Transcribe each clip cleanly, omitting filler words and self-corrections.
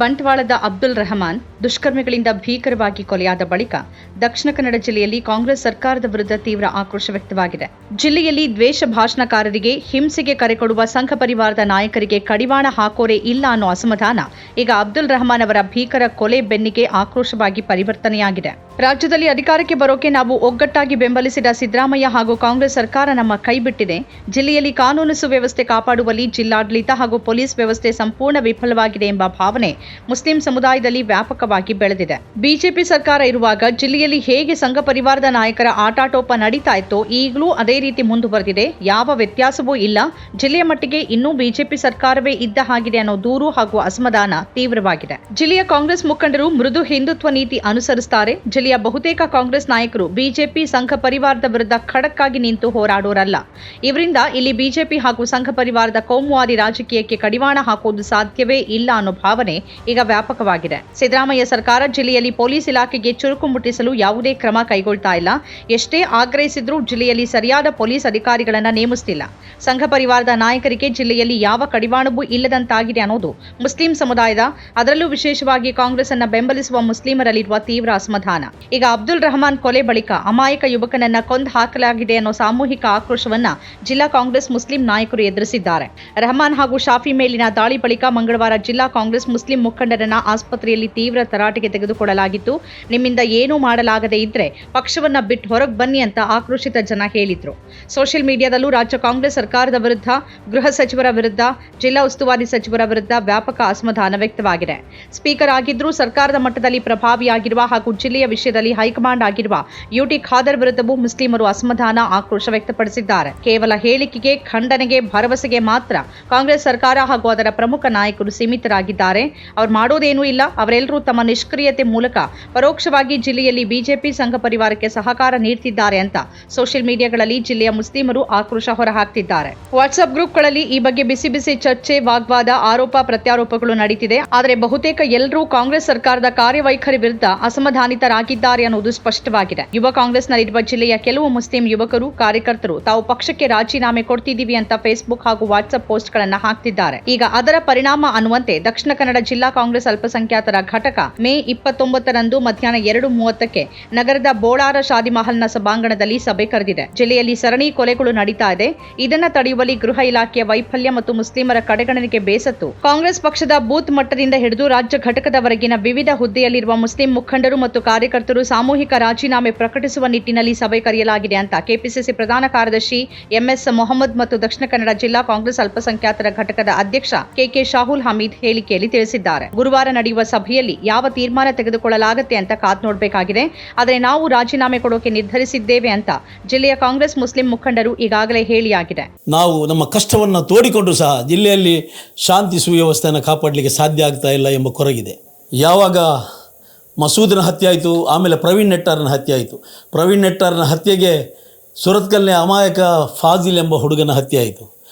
ಬಂಟ್ವಾಳದ ಅಬ್ದುಲ್ ರೆಹಮಾನ್ ದುಷ್ಕರ್ಮಿಗಳಿಂದ ಭೀಕರವಾಗಿ ಕೊಲೆಯಾದ ಬಳಿಕ ದಕ್ಷಿಣ ಕನ್ನಡ ಜಿಲ್ಲೆಯಲ್ಲಿ ಕಾಂಗ್ರೆಸ್ ಸರ್ಕಾರದ ವಿರುದ್ಧ ತೀವ್ರ ಆಕ್ರೋಶ ವ್ಯಕ್ತವಾಗಿದೆ. ಜಿಲ್ಲೆಯಲ್ಲಿ ದ್ವೇಷ ಭಾಷಣಕಾರರಿಗೆ, ಹಿಂಸೆಗೆ ಕರೆ ಕೊಡುವ ಸಂಘ ಪರಿವಾರದ ನಾಯಕರಿಗೆ ಕಡಿವಾಣ ಹಾಕೋರೇ ಇಲ್ಲ ಅನ್ನೋ ಅಸಮಾಧಾನ ಈಗ ಅಬ್ದುಲ್ ರೆಹಮಾನ್ ಅವರ ಭೀಕರ ಕೊಲೆ ಬೆನ್ನಿಗೆ ಆಕ್ರೋಶವಾಗಿ ಪರಿವರ್ತನೆಯಾಗಿದೆ. ರಾಜ್ಯದಲ್ಲಿ ಅಧಿಕಾರಕ್ಕೆ ಬರೋಕೆ ನಾವು ಒಗ್ಗಟ್ಟಾಗಿ ಬೆಂಬಲಿಸಿದ ಸಿದ್ದರಾಮಯ್ಯ ಹಾಗೂ ಕಾಂಗ್ರೆಸ್ ಸರ್ಕಾರ ನಮ್ಮ ಕೈ ಬಿಟ್ಟಿದೆ. ಜಿಲ್ಲೆಯಲ್ಲಿ ಕಾನೂನು ಸುವ್ಯವಸ್ಥೆ ಕಾಪಾಡುವಲ್ಲಿ ಜಿಲ್ಲಾಡಳಿತ ಹಾಗೂ ಪೊಲೀಸ್ ವ್ಯವಸ್ಥೆ ಸಂಪೂರ್ಣ ವಿಫಲವಾಗಿದೆ ಎಂಬ ಭಾವನೆ ಮುಸ್ಲಿಂ ಸಮುದಾಯದಲ್ಲಿ ವ್ಯಾಪಕವಾಗಿ ಬೆಳೆದಿದೆ. ಬಿಜೆಪಿ ಸರ್ಕಾರ ಇರುವಾಗ ಜಿಲ್ಲೆಯಲ್ಲಿ ಹೇಗೆ ಸಂಘ ಪರಿವಾರದ ನಾಯಕರ ಆಟಾಟೋಪ ನಡೀತಾ ಇತ್ತೋ ಈಗಲೂ ಅದೇ ರೀತಿ ಮುಂದುವರೆದಿದೆ. ಯಾವ ವ್ಯತ್ಯಾಸವೂ ಇಲ್ಲ. ಜಿಲ್ಲೆಯ ಮಟ್ಟಿಗೆ ಇನ್ನೂ ಬಿಜೆಪಿ ಸರ್ಕಾರವೇ ಇದ್ದ ಹಾಗಿದೆ ಅನ್ನೋ ದೂರು ಹಾಗೂ ಅಸಮಾಧಾನ ತೀವ್ರವಾಗಿದೆ. ಜಿಲ್ಲೆಯ ಕಾಂಗ್ರೆಸ್ ಮುಖಂಡರು ಮೃದು ಹಿಂದುತ್ವ ನೀತಿ ಅನುಸರಿಸುತ್ತಾರೆ. ಜಿಲ್ಲೆಯ ಬಹುತೇಕ ಕಾಂಗ್ರೆಸ್ ನಾಯಕರು ಬಿಜೆಪಿ ಸಂಘ ಪರಿವಾರದ ವಿರುದ್ಧ ಖಡಕ್ ಆಗಿ ನಿಂತು ಹೋರಾಡೋರಲ್ಲ. ಇವರಿಂದ ಇಲ್ಲಿ ಬಿಜೆಪಿ ಹಾಗೂ ಸಂಘ ಪರಿವಾರದ ಕೋಮುವಾದಿ ರಾಜಕೀಯಕ್ಕೆ ಕಡಿವಾಣ ಹಾಕುವುದು ಸಾಧ್ಯವೇ ಇಲ್ಲ ಅನ್ನೋ ಭಾವನೆ ಈಗ ವ್ಯಾಪಕವಾಗಿದೆ. ಸಿದ್ದರಾಮಯ್ಯ ಸರ್ಕಾರ ಜಿಲ್ಲೆಯಲ್ಲಿ ಪೊಲೀಸ್ ಇಲಾಖೆಗೆ ಚುರುಕು ಮುಟ್ಟಿಸಲು ಯಾವುದೇ ಕ್ರಮ ಕೈಗೊಳ್ತಾ ಇಲ್ಲ. ಎಷ್ಟೇ ಆಗ್ರಹಿಸಿದ್ರೂ ಜಿಲ್ಲೆಯಲ್ಲಿ ಸರಿಯಾದ ಪೊಲೀಸ್ ಅಧಿಕಾರಿಗಳನ್ನ ನೇಮಿಸುತ್ತಿಲ್ಲ. ಸಂಘ ಪರಿವಾರದ ನಾಯಕರಿಗೆ ಜಿಲ್ಲೆಯಲ್ಲಿ ಯಾವ ಕಡಿವಾಣವೂ ಇಲ್ಲದಂತಾಗಿದೆ ಅನ್ನೋದು ಮುಸ್ಲಿಂ ಸಮುದಾಯದ, ಅದರಲ್ಲೂ ವಿಶೇಷವಾಗಿ ಕಾಂಗ್ರೆಸ್ ಅನ್ನ ಬೆಂಬಲಿಸುವ ಮುಸ್ಲಿಮರಲ್ಲಿರುವ ತೀವ್ರ ಅಸಮಾಧಾನ. ಈಗ ಅಬ್ದುಲ್ ರೆಹಮಾನ್ ಕೊಲೆ ಬಳಿಕ ಅಮಾಯಕ ಯುವಕನನ್ನ ಕೊಂದು ಹಾಕಲಾಗಿದೆ ಅನ್ನೋ ಸಾಮೂಹಿಕ ಆಕ್ರೋಶವನ್ನ ಜಿಲ್ಲಾ ಕಾಂಗ್ರೆಸ್ ಮುಸ್ಲಿಂ ನಾಯಕರು ಎದುರಿಸಿದ್ದಾರೆ. ರೆಹಮಾನ್ ಹಾಗೂ ಶಾಫಿ ಮೇಲಿನ ದಾಳಿ ಬಳಿಕ ಮಂಗಳವಾರ ಜಿಲ್ಲಾ ಕಾಂಗ್ರೆಸ್ ಮುಸ್ಲಿಂ ಮುಖಂಡರನ್ನ ಆಸ್ಪತ್ರೆಯಲ್ಲಿ ತೀವ್ರ ತರಾಟೆಗೆ ತೆಗೆದುಕೊಳ್ಳಲಾಗಿತ್ತು. ನಿಮ್ಮಿಂದ ಏನೂ ಮಾಡಲಾಗದೇ ಇದ್ರೆ ಪಕ್ಷವನ್ನ ಬಿಟ್ಟು ಹೊರಗೆ ಬನ್ನಿ ಅಂತ ಆಕ್ರೋಶಿತ ಜನ ಹೇಳಿದ್ರು. ಸೋಷಿಯಲ್ ಮೀಡಿಯಾದಲ್ಲೂ ರಾಜ್ಯ ಕಾಂಗ್ರೆಸ್ ಸರ್ಕಾರದ ವಿರುದ್ಧ, ಗೃಹ ಸಚಿವರ ವಿರುದ್ಧ, ಜಿಲ್ಲಾ ಉಸ್ತುವಾರಿ ಸಚಿವರ ವಿರುದ್ಧ ವ್ಯಾಪಕ ಅಸಮಾಧಾನ ವ್ಯಕ್ತವಾಗಿದೆ. ಸ್ಪೀಕರ್ ಆಗಿದ್ರೂ ಸರ್ಕಾರದ ಮಟ್ಟದಲ್ಲಿ ಪ್ರಭಾವಿಯಾಗಿರುವ ಹಾಗೂ ಜಿಲ್ಲೆಯ ವಿಷಯದಲ್ಲಿ ಹೈಕಮಾಂಡ್ ಆಗಿರುವ ಯುಟಿ ಖಾದರ್ ವಿರುದ್ಧವೂ ಮುಸ್ಲಿಮರು ಅಸಮಾಧಾನ, ಆಕ್ರೋಶ ವ್ಯಕ್ತಪಡಿಸಿದ್ದಾರೆ. ಕೇವಲ ಹೇಳಿಕೆಗೆ, ಖಂಡನೆಗೆ, ಭರವಸೆಗೆ ಮಾತ್ರ ಕಾಂಗ್ರೆಸ್ ಸರ್ಕಾರ ಹಾಗೂ ಅದರ ಪ್ರಮುಖ ನಾಯಕರು ಸೀಮಿತರಾಗಿದ್ದಾರೆ. ಅವ್ರು ಮಾಡೋದೇನೂ ಇಲ್ಲ. ಅವರೆಲ್ಲರೂ ತಮ್ಮ ನಿಷ್ಕ್ರಿಯತೆ ಮೂಲಕ ಪರೋಕ್ಷವಾಗಿ ಜಿಲ್ಲೆಯಲ್ಲಿ ಬಿಜೆಪಿ ಸಂಘ ಪರಿವಾರಕ್ಕೆ ಸಹಕಾರ ನೀಡುತ್ತಿದ್ದಾರೆ ಅಂತ ಸೋಷಿಯಲ್ ಮೀಡಿಯಾಗಳಲ್ಲಿ ಜಿಲ್ಲೆಯ ಮುಸ್ಲಿಮರು ಆಕ್ರೋಶ ಹೊರಹಾಕ್ತಿದ್ದಾರೆ. ವಾಟ್ಸ್ಆಪ್ ಗ್ರೂಪ್ಗಳಲ್ಲಿ ಈ ಬಗ್ಗೆ ಬಿಸಿ ಬಿಸಿ ಚರ್ಚೆ, ವಾಗ್ವಾದ, ಆರೋಪ ಪ್ರತ್ಯಾರೋಪಗಳು ನಡೀತಿದೆ. ಆದರೆ ಬಹುತೇಕ ಎಲ್ಲರೂ ಕಾಂಗ್ರೆಸ್ ಸರ್ಕಾರದ ಕಾರ್ಯವೈಖರಿ ವಿರುದ್ಧ ಅಸಮಾಧಾನಿತರಾಗಿದ್ದಾರೆ ಅನ್ನೋದು ಸ್ಪಷ್ಟವಾಗಿದೆ. ಯುವ ಕಾಂಗ್ರೆಸ್ನಲ್ಲಿರುವ ಜಿಲ್ಲೆಯ ಕೆಲವು ಮುಸ್ಲಿಂ ಯುವಕರು, ಕಾರ್ಯಕರ್ತರು ತಾವು ಪಕ್ಷಕ್ಕೆ ರಾಜೀನಾಮೆ ಕೊಡ್ತಿದ್ದೀವಿ ಅಂತ ಫೇಸ್ಬುಕ್ ಹಾಗೂ ವಾಟ್ಸ್ಆಪ್ ಪೋಸ್ಟ್ಗಳನ್ನು ಹಾಕ್ತಿದ್ದಾರೆ. ಈಗ ಅದರ ಪರಿಣಾಮ ಅನ್ನುವಂತೆ ದಕ್ಷಿಣ ಕನ್ನಡ ಜಿಲ್ಲಾ ಕಾಂಗ್ರೆಸ್ ಅಲ್ಪಸಂಖ್ಯಾತರ ಘಟಕ ಮೇ 29ರಂದು ಮಧ್ಯಾಹ್ನ 2:30ಕ್ಕೆ ನಗರದ ಬೋಳಾರ ಶಾದಿ ಮಹಲ್ನ ಸಭಾಂಗಣದಲ್ಲಿ ಸಭೆ ಕರೆದಿದೆ. ಜಿಲ್ಲೆಯಲ್ಲಿ ಸರಣಿ ಕೊಲೆಗಳು ನಡೀತಾ ಇದೆ. ಇದನ್ನ ತಡೆಯುವಲ್ಲಿ ಗೃಹ ಇಲಾಖೆಯ ವೈಫಲ್ಯ ಮತ್ತು ಮುಸ್ಲಿಮರ ಕಡೆಗಣನೆಗೆ ಬೇಸತ್ತು ಕಾಂಗ್ರೆಸ್ ಪಕ್ಷದ ಬೂತ್ ಮಟ್ಟದಿಂದ ಹಿಡಿದು ರಾಜ್ಯ ಘಟಕದವರೆಗಿನ ವಿವಿಧ ಹುದ್ದೆಯಲ್ಲಿರುವ ಮುಸ್ಲಿಂ ಮುಖಂಡರು ಮತ್ತು ಕಾರ್ಯಕರ್ತರು ಸಾಮೂಹಿಕ ರಾಜೀನಾಮೆ ಪ್ರಕಟಿಸುವ ನಿಟ್ಟಿನಲ್ಲಿ ಸಭೆ ಕರೆಯಲಾಗಿದೆ ಅಂತ ಕೆಪಿಸಿಸಿ ಪ್ರಧಾನ ಕಾರ್ಯದರ್ಶಿ ಎಂಎಸ್ ಮೊಹಮ್ಮದ್ ಮತ್ತು ದಕ್ಷಿಣ ಕನ್ನಡ ಜಿಲ್ಲಾ ಕಾಂಗ್ರೆಸ್ ಅಲ್ಪಸಂಖ್ಯಾತರ ಘಟಕದ ಅಧ್ಯಕ್ಷ ಕೆಕೆ ಶಾಹುಲ್ ಹಮೀದ್ ಹೇಳಿಕೆಯಲ್ಲಿ ತಿಳಿಸಿದ್ದಾರೆ. ಗುರುವಾರ ನಡೆಯುವ ಸಭೆಯಲ್ಲಿ ಯಾವ ತೀರ್ಮಾನ ತೆಗೆದುಕೊಳ್ಳಲಾಗುತ್ತೆ ಅಂತ ಕಾದ್ ನೋಡಬೇಕಾಗಿದೆ. ಆದರೆ ನಾವು ರಾಜೀನಾಮೆ ಕೊಡೋಕೆ ನಿರ್ಧರಿಸಿದ್ದೇವೆ ಅಂತ ಜಿಲ್ಲೆಯ ಕಾಂಗ್ರೆಸ್ ಮುಸ್ಲಿಂ ಮುಖಂಡರು ಈಗಾಗಲೇ ಹೇಳಿಯಾಗಿದೆ. ನಾವು ನಮ್ಮ ಕಷ್ಟವನ್ನು ತೋಡಿಕೊಂಡು ಸಹ ಜಿಲ್ಲೆಯಲ್ಲಿ ಶಾಂತಿ ಸುವ್ಯವಸ್ಥೆಯನ್ನು ಕಾಪಾಡಲಿಕ್ಕೆ ಸಾಧ್ಯ ಆಗ್ತಾ ಇಲ್ಲ ಎಂಬ ಕೊರಗಿದೆ. ಯಾವಾಗ ಮಸೂದನ ಹತ್ಯೆ ಆಯಿತು, ಆಮೇಲೆ ಪ್ರವೀಣ್ ನೆಟ್ಟಾರ್ನ ಹತ್ಯೆ ಆಯಿತು. ಪ್ರವೀಣ್ ನೆಟ್ಟಾರ್ನ ಹತ್ಯೆಗೆ ಸುರತ್ಕಲ್ನ ಅಮಾಯಕ ಫಾಜಿಲ್ ಎಂಬ ಹುಡುಗನ ಹತ್ಯೆ ಆಯಿತು.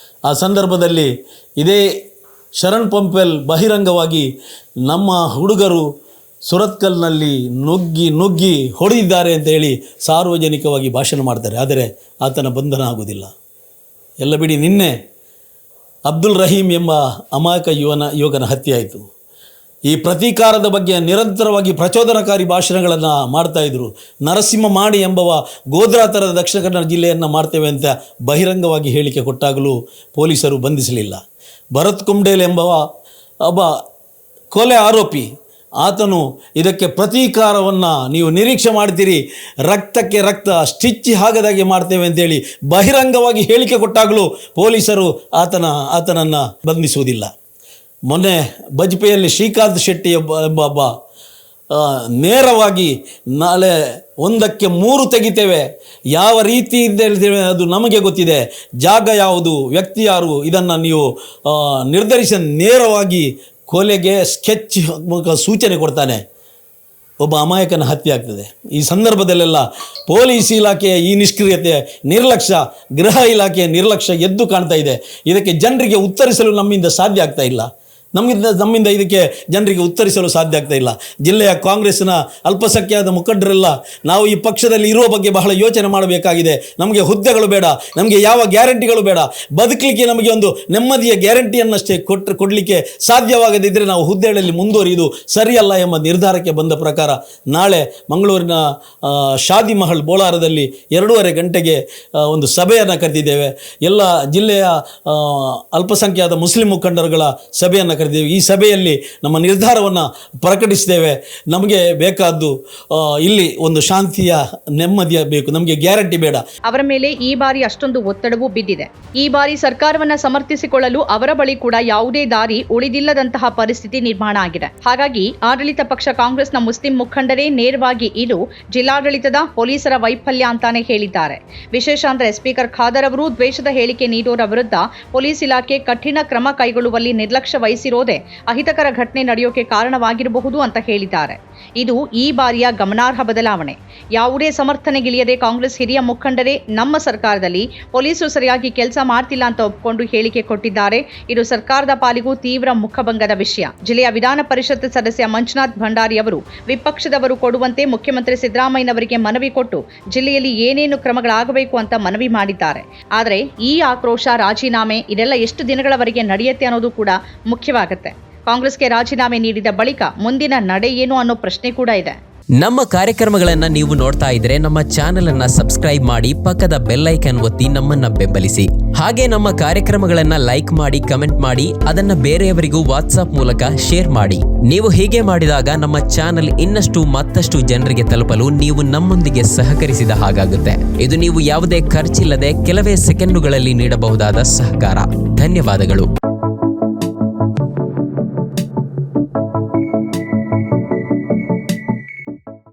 ಆ ಸಂದರ್ಭದಲ್ಲಿ ಇದೇ ಶರಣ್ ಪಂಪೆಲ್ ಬಹಿರಂಗವಾಗಿ ನಮ್ಮ ಹುಡುಗರು ಸುರತ್ಕಲ್ನಲ್ಲಿ ನುಗ್ಗಿ ಹೊಡೆದಿದ್ದಾರೆ ಅಂತ ಹೇಳಿ ಸಾರ್ವಜನಿಕವಾಗಿ ಭಾಷಣ ಮಾಡ್ತಾರೆ. ಆದರೆ ಆತನ ಬಂಧನ ಆಗುವುದಿಲ್ಲ. ಎಲ್ಲ ಬಿಡಿ, ನಿನ್ನೆ ಅಬ್ದುಲ್ ರಹೀಮ್ ಎಂಬ ಅಮಾಯಕ ಯುವಕನ ಹತ್ಯೆ ಆಯಿತು. ಈ ಪ್ರತೀಕಾರದ ಬಗ್ಗೆ ನಿರಂತರವಾಗಿ ಪ್ರಚೋದನಕಾರಿ ಭಾಷಣಗಳನ್ನು ಮಾಡ್ತಾಯಿದ್ರು. ನರಸಿಂಹ ಮಾಡಿ ಎಂಬವ ಗೋಧ್ರಾ ಥರದ ದಕ್ಷಿಣ ಕನ್ನಡ ಜಿಲ್ಲೆಯನ್ನು ಮಾಡ್ತೇವೆ ಅಂತ ಬಹಿರಂಗವಾಗಿ ಹೇಳಿಕೆ ಕೊಟ್ಟಾಗಲೂ ಪೊಲೀಸರು ಬಂಧಿಸಲಿಲ್ಲ. ಭರತ್ ಕುಂಡೇಲ್ ಎಂಬವ ಒಬ್ಬ ಕೊಲೆ ಆರೋಪಿ. ಆತನು ಇದಕ್ಕೆ ಪ್ರತೀಕಾರವನ್ನು ನೀವು ನಿರೀಕ್ಷೆ ಮಾಡ್ತೀರಿ, ರಕ್ತಕ್ಕೆ ರಕ್ತ ಸ್ಟಿಚ್ಚಿ ಹಾಗದಾಗೆ ಮಾಡ್ತೇವೆ ಅಂತೇಳಿ ಬಹಿರಂಗವಾಗಿ ಹೇಳಿಕೆ ಕೊಟ್ಟಾಗಲೂ ಪೊಲೀಸರು ಆತನನ್ನು ಬಂಧಿಸುವುದಿಲ್ಲ. ಮೊನ್ನೆ ಬಜ್ಪೆಯಲ್ಲಿ ಶ್ರೀಕಾಂತ್ ಶೆಟ್ಟಿ ಎಂಬ ನೇರವಾಗಿ ನಾಳೆ 1ಕ್ಕೆ 3 ತೆಗಿತೇವೆ, ಯಾವ ರೀತಿಯಿಂದ ಹೇಳ್ತೇವೆ ಅದು ನಮಗೆ ಗೊತ್ತಿದೆ, ಜಾಗ ಯಾವುದು, ವ್ಯಕ್ತಿ ಯಾರು, ಇದನ್ನು ನೀವು ನಿರ್ಧರಿಸಿ ನೇರವಾಗಿ ಕೊಲೆಗೆ ಸ್ಕೆಚ್ ಮೂಲಕ ಸೂಚನೆ ಕೊಡ್ತಾನೆ. ಒಬ್ಬ ಅಮಾಯಕನ ಹತ್ಯೆ ಆಗ್ತದೆ. ಈ ಸಂದರ್ಭದಲ್ಲೆಲ್ಲ ಪೊಲೀಸ್ ಇಲಾಖೆಯ ಈ ನಿಷ್ಕ್ರಿಯತೆ, ನಿರ್ಲಕ್ಷ್ಯ, ಗೃಹ ಇಲಾಖೆಯ ನಿರ್ಲಕ್ಷ್ಯ ಎದ್ದು ಕಾಣ್ತಾ ಇದೆ. ಇದಕ್ಕೆ ಜನರಿಗೆ ಉತ್ತರಿಸಲು ನಮ್ಮಿಂದ ಸಾಧ್ಯ ಆಗ್ತಾ ಇಲ್ಲ. ನಮ್ಮಿಂದ ಇದಕ್ಕೆ ಜನರಿಗೆ ಉತ್ತರಿಸಲು ಸಾಧ್ಯ ಆಗ್ತಾ ಇಲ್ಲ. ಜಿಲ್ಲೆಯ ಕಾಂಗ್ರೆಸ್ನ ಅಲ್ಪಸಂಖ್ಯಾತ ಮುಖಂಡರೆಲ್ಲ ನಾವು ಈ ಪಕ್ಷದಲ್ಲಿ ಇರುವ ಬಗ್ಗೆ ಬಹಳ ಯೋಚನೆ ಮಾಡಬೇಕಾಗಿದೆ. ನಮಗೆ ಹುದ್ದೆಗಳು ಬೇಡ, ನಮಗೆ ಯಾವ ಗ್ಯಾರಂಟಿಗಳು ಬೇಡ, ಬದುಕಲಿಕ್ಕೆ ನಮಗೆ ಒಂದು ನೆಮ್ಮದಿಯ ಗ್ಯಾರಂಟಿಯನ್ನಷ್ಟೇ ಕೊಡಲಿಕ್ಕೆ ಸಾಧ್ಯವಾಗದಿದ್ದರೆ ನಾವು ಹುದ್ದೆಗಳಲ್ಲಿ ಮುಂದುವರಿಯುವುದು ಸರಿಯಲ್ಲ ಎಂಬ ನಿರ್ಧಾರಕ್ಕೆ ಬಂದ ಪ್ರಕಾರ ನಾಳೆ ಮಂಗಳೂರಿನ ಶಾದಿ ಮಹಲ್ ಬೋಳಾರದಲ್ಲಿ 2:30 ಗಂಟೆಗೆ ಒಂದು ಸಭೆಯನ್ನು ಕರೆದಿದ್ದೇವೆ. ಎಲ್ಲ ಜಿಲ್ಲೆಯ ಅಲ್ಪಸಂಖ್ಯಾತ ಮುಸ್ಲಿಂ ಮುಖಂಡರುಗಳ ಸಭೆಯನ್ನು ಕರೆದಿದ್ದೇವೆ. ಈ ಸಭೆಯಲ್ಲಿ ನಮ್ಮ ನಿರ್ಧಾರವನ್ನು ಪ್ರಕಟಿಸಿದ್ದೇವೆ. ನಮಗೆ ಬೇಕಾದ್ದು ಇಲ್ಲಿ ಒಂದು ಶಾಂತಿಯ ನೆಮ್ಮದಿಯ ಬೇಕು, ನಮಗೆ ಗ್ಯಾರಂಟಿ ಬೇಡ. ಅವರ ಮೇಲೆ ಈ ಬಾರಿ ಅಷ್ಟೊಂದು ಒತ್ತಡವೂ ಬಿದ್ದಿದೆ. ಈ ಬಾರಿ ಸರ್ಕಾರವನ್ನ ಸಮರ್ಥಿಸಿಕೊಳ್ಳಲು ಅವರ ಬಳಿ ಕೂಡ ಯಾವುದೇ ದಾರಿ ಉಳಿದಿಲ್ಲದಂತಹ ಪರಿಸ್ಥಿತಿ ನಿರ್ಮಾಣ ಆಗಿದೆ. ಹಾಗಾಗಿ ಆಡಳಿತ ಪಕ್ಷ ಕಾಂಗ್ರೆಸ್ನ ಮುಸ್ಲಿಂ ಮುಖಂಡರೇ ನೇರವಾಗಿ ಇದು ಜಿಲ್ಲಾಡಳಿತದ ಪೊಲೀಸರ ವೈಫಲ್ಯ ಅಂತಾನೆ ಹೇಳಿದ್ದಾರೆ. ವಿಶೇಷ ಅಂದ್ರೆ ಸ್ಪೀಕರ್ ಖಾದರ್ ಅವರು ದ್ವೇಷದ ಹೇಳಿಕೆ ನೀಡೋರ ವಿರುದ್ಧ ಪೊಲೀಸ್ ಇಲಾಖೆ ಕಠಿಣ ಕ್ರಮ ಕೈಗೊಳ್ಳುವಲ್ಲಿ ನಿರ್ಲಕ್ಷ್ಯ ವಹಿಸಿರೋದೇ ಅಹಿತಕರ ಘಟನೆ ನಡೆಯೋಕೆ ಕಾರಣವಾಗಿರಬಹುದು ಅಂತ ಹೇಳಿದ್ದಾರೆ. ಇದು ಈ ಬಾರಿಯ ಗಮನಾರ್ಹ ಬದಲಾವಣೆ. ಯಾವುದೇ ಸಮರ್ಥನೆಗಿಳಿಯದೆ ಕಾಂಗ್ರೆಸ್ ಹಿರಿಯ ಮುಖಂಡರೇ ನಮ್ಮ ಸರ್ಕಾರದಲ್ಲಿ ಪೊಲೀಸರು ಸರಿಯಾಗಿ ಕೆಲಸ ಮಾಡ್ತಿಲ್ಲ ಅಂತ ಒಪ್ಪಿಕೊಂಡು ಹೇಳಿಕೆ ಕೊಟ್ಟಿದ್ದಾರೆ. ಇದು ಸರ್ಕಾರದ ಪಾಲಿಗೂ ತೀವ್ರ ಮುಖಭಂಗದ ವಿಷಯ. ಜಿಲ್ಲೆಯ ವಿಧಾನ ಪರಿಷತ್ ಸದಸ್ಯ ಮಂಜುನಾಥ್ ಭಂಡಾರಿ ಅವರು ವಿಪಕ್ಷದವರು ಕೊಡುವಂತೆ ಮುಖ್ಯಮಂತ್ರಿ ಸಿದ್ದರಾಮಯ್ಯನವರಿಗೆ ಮನವಿ ಕೊಟ್ಟು ಜಿಲ್ಲೆಯಲ್ಲಿ ಏನೇನು ಕ್ರಮಗಳಾಗಬೇಕು ಅಂತ ಮನವಿ ಮಾಡಿದ್ದಾರೆ. ಆದರೆ ಈ ಆಕ್ರೋಶ, ರಾಜೀನಾಮೆ ಇದೆಲ್ಲ ಎಷ್ಟು ದಿನಗಳವರೆಗೆ ನಡೆಯುತ್ತೆ ಅನ್ನೋದು ಕೂಡ ಮುಖ್ಯವಾಗುತ್ತೆ. ಕಾಂಗ್ರೆಸ್ಗೆ ರಾಜೀನಾಮೆ ನೀಡಿದ ಬಳಿಕ ಮುಂದಿನ ನಡೆ ಏನು ಅನ್ನೋ ಪ್ರಶ್ನೆ ಕೂಡ ಇದೆ. ನಮ್ಮ ಕಾರ್ಯಕ್ರಮಗಳನ್ನು ನೀವು ನೋಡ್ತಾ ಇದ್ರೆ ನಮ್ಮ ಚಾನೆಲ್ ಅನ್ನ ಸಬ್ಸ್ಕ್ರೈಬ್ ಮಾಡಿ, ಪಕ್ಕದ ಬೆಲ್ ಐಕಾನ್ ಒತ್ತಿ ನಮ್ಮನ್ನ ಬೆಂಬಲಿಸಿ. ಹಾಗೆ ನಮ್ಮ ಕಾರ್ಯಕ್ರಮಗಳನ್ನ ಲೈಕ್ ಮಾಡಿ, ಕಮೆಂಟ್ ಮಾಡಿ, ಅದನ್ನ ಬೇರೆಯವರಿಗೂ ವಾಟ್ಸ್ಆಪ್ ಮೂಲಕ ಶೇರ್ ಮಾಡಿ. ನೀವು ಹೀಗೆ ಮಾಡಿದಾಗ ನಮ್ಮ ಚಾನೆಲ್ ಮತ್ತಷ್ಟು ಜನರಿಗೆ ತಲುಪಲು ನೀವು ನಮ್ಮೊಂದಿಗೆ ಸಹಕರಿಸಿದ ಹಾಗಾಗುತ್ತೆ. ಇದು ನೀವು ಯಾವುದೇ ಖರ್ಚಿಲ್ಲದೆ ಕೆಲವೇ ಸೆಕೆಂಡುಗಳಲ್ಲಿ ನೀಡಬಹುದಾದ ಸಹಕಾರ. ಧನ್ಯವಾದಗಳು.